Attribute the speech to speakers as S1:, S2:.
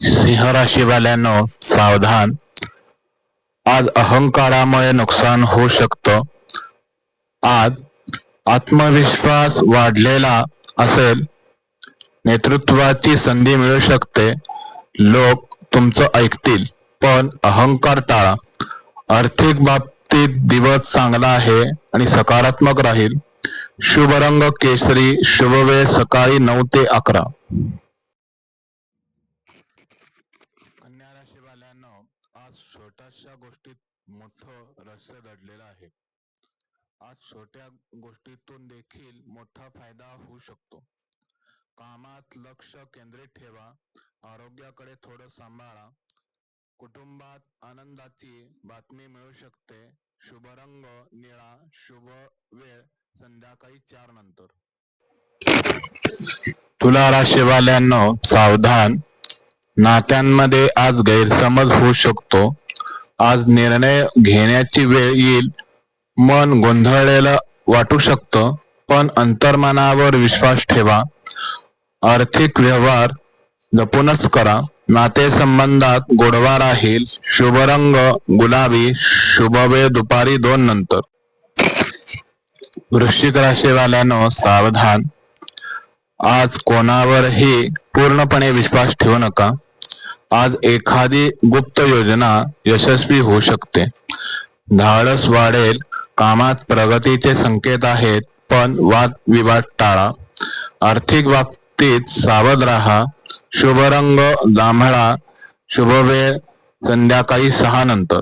S1: सिंह राशीवाल्यांनो सावधान. आज अहंकारामुळे नुकसान होऊ शकतं. आज आत्मविश्वास वाढलेला असेल. नेतृत्वाची संधी मिळू शकते. लोक तुमचं ऐकतील, पण अहंकार टाळा. आर्थिक बाबतीत दिवस चांगला आहे आणि सकारात्मक राहील. शुभ रंग केसरी. शुभ वेळ सकाळी 9 ते 11. कन्या राशीवाल्यांनो आज छोट्याशा गोष्टीत मोठं रहस्य दडलेलं आहे. आज छोट्या गोष्टीतून देखील मोठा फायदा होऊ शकतो. कामात लक्ष केंद्रित ठेवा. आरोग्याकडे थोडं सांभाळा. कुटुंबात आनंदाची बातमी मिळू शकते. शुभ रंग निळा. शुभ वेळ संध्याकाळी 4 नंतर. तुला राशीवाल्यांनो सावधान. नात्यांमध्ये आज गैरसमज होऊ शकतो. आज निर्णय घेण्याची वेळ येईल. मन गोंधळलेलं वाटू शकतं, पण अंतर्मनावर विश्वास ठेवा. आर्थिक व्यवहार जपूनच करा. नातेसंबंधात गोडवा राहील. शुभ रंग गुलाबी. शुभ वेळ दुपारी 2 नंतर. वृश्चिक राशीवाल्यांनो सावधान. आज कोणावरही पूर्णपणे विश्वास ठेवू नका. आज एखादी गुप्त योजना यशस्वी होऊ शकते. धाडस वाढेल. कामात प्रगतीचे संकेत आहेत, पण वादविवाद टाळा. आर्थिक बाबतीत सावध राहा. शुभ रंग जांभळा. शुभ वेळ संध्याकाळी 6 नंतर.